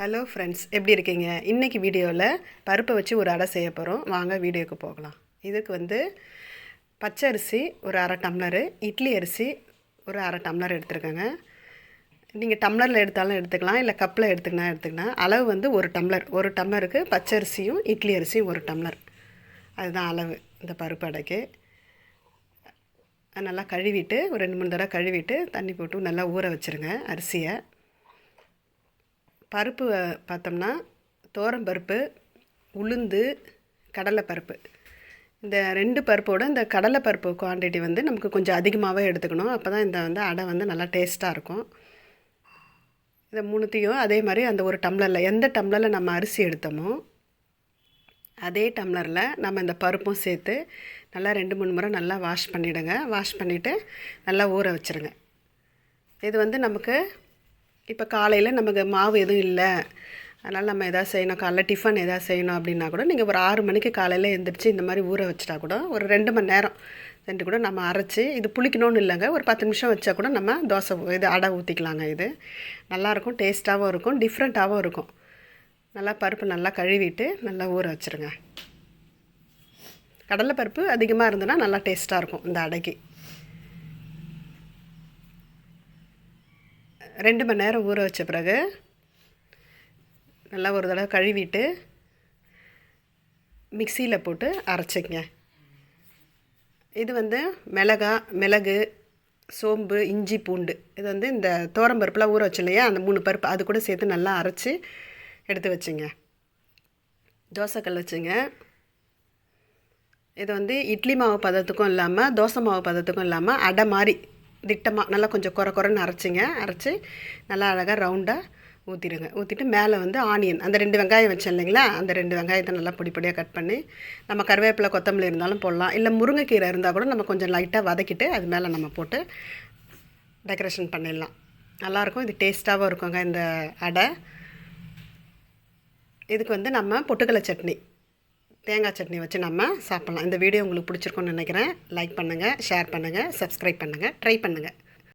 Hello friends, எப்படி இருக்கீங்க? இன்றைக்கி வீடியோவில் பருப்பை வச்சு ஒரு அடை செய்ய போகிறோம். வாங்க வீடியோக்கு போகலாம். இதுக்கு பச்சை அரிசி ஒரு அரை டம்ளரு, இட்லி அரிசி ஒரு அரை டம்ளர் எடுத்துருக்கேங்க. நீங்கள் டம்ளரில் எடுத்தாலும் எடுத்துக்கலாம், இல்லை கப்பில் எடுத்துக்கலாம். அளவு ஒரு டம்ளருக்கு பச்சை அரிசியும் இட்லி அரிசியும் ஒரு டம்ளர். அதுதான் அளவு இந்த பருப்பு அடைக்கு. நல்லா கழுவிட்டு ஒரு 2-3 தடவை கழுவிட்டு தண்ணி போட்டு நல்லா ஊற வச்சுருங்க அரிசியை. பருப்பு பார்த்தோம்னா பருப்பு, உளுந்து, கடலைப்பருப்பு. இந்த 2 பருப்போடு இந்த கடலைப்பருப்பு குவான்டிட்டி நமக்கு கொஞ்சம் அதிகமாகவே எடுத்துக்கணும். அப்போ தான் இந்த அடை நல்லா டேஸ்ட்டாக இருக்கும். இதை 3த்தையும் அதே மாதிரி அந்த ஒரு டம்ளரில், எந்த டம்ளரில் நம்ம அரிசி எடுத்தோமோ அதே டம்ளரில் நம்ம இந்த பருப்பும் சேர்த்து நல்லா 2-3 முறை நல்லா வாஷ் பண்ணிவிடுங்க. வாஷ் பண்ணிவிட்டு நல்லா ஊற வச்சுருங்க. இது நமக்கு இப்போ காலையில் நமக்கு மாவு எதுவும் இல்லை, அதனால் நம்ம எதாவது செய்யணும், காலைல டிஃபன் எதாவது செய்யணும் அப்படின்னா கூட நீங்கள் ஒரு 6 மணிக்கு காலையில் எழுந்திரிச்சு இந்த மாதிரி ஊற வச்சுட்டா கூட ஒரு 2 மணி நேரம் சென்று கூட நம்ம அரைச்சி, இது புளிக்கணும்னு இல்லைங்க, ஒரு 10 நிமிஷம் வச்சா கூட நம்ம இது அடை ஊற்றிக்கலாங்க. இது நல்லாயிருக்கும், டேஸ்ட்டாகவும் இருக்கும், டிஃப்ரெண்ட்டாகவும் இருக்கும். நல்லா பருப்பு நல்லா கழுவிட்டு நல்லா ஊற வச்சுருங்க. கடலைப்பருப்பு அதிகமாக இருந்ததுன்னா நல்லா டேஸ்ட்டாக இருக்கும் இந்த அடைக்கு. 2 மணி நேரம் ஊற வச்ச பிறகு நல்லா ஒரு தடவை கழுவிட்டு மிக்சியில் போட்டு அரைச்சிங்க. இது மிளகு, சோம்பு, இஞ்சி, பூண்டு, இது இந்த பருப்புலாம் ஊற வச்சு இல்லையா, அந்த 3 பருப்பு அது கூட சேர்த்து நல்லா அரைச்சி எடுத்து வச்சுங்க. தோசைக்கல் வச்சுங்க. இது இட்லி மாவு பதத்துக்கும் இல்லாமல் தோசை மாவு பதத்துக்கும் இல்லாமல் அடை மாதிரி திட்டமாக நல்லா கொஞ்சம் குறைன்னு அரைச்சி நல்லா அழகாக ரவுண்டாக ஊற்றிடுங்க. ஊற்றிட்டு மேலே ஆனியன், அந்த 2 வெங்காயம் வச்சேன் இல்லைங்களா, அந்த 2 வெங்காயத்தை நல்லா பொடியாக கட் பண்ணி, நம்ம கருவேப்பிலை கொத்தமல்லி இருந்தாலும் போடலாம், இல்லை முருங்கைக்கீரை இருந்தால் கூட நம்ம கொஞ்சம் லைட்டாக வதக்கிட்டு அது மேலே நம்ம போட்டு டெக்கரேஷன் பண்ணிடலாம். நல்லாயிருக்கும், இது டேஸ்ட்டாகவும் இருக்குங்க இந்த அடை. இதுக்கு நம்ம பொட்டுக்கடலை சட்னி, தேங்காய் சட்னி வச்சு நம்ம சாப்பிட்லாம். இந்த வீடியோ உங்களுக்கு பிடிச்சிருக்குன்னு நினைக்கிறேன். லைக் பண்ணுங்கள், ஷேர் பண்ணுங்கள், சப்ஸ்கிரைப் பண்ணுங்கள், ட்ரை பண்ணுங்கள்.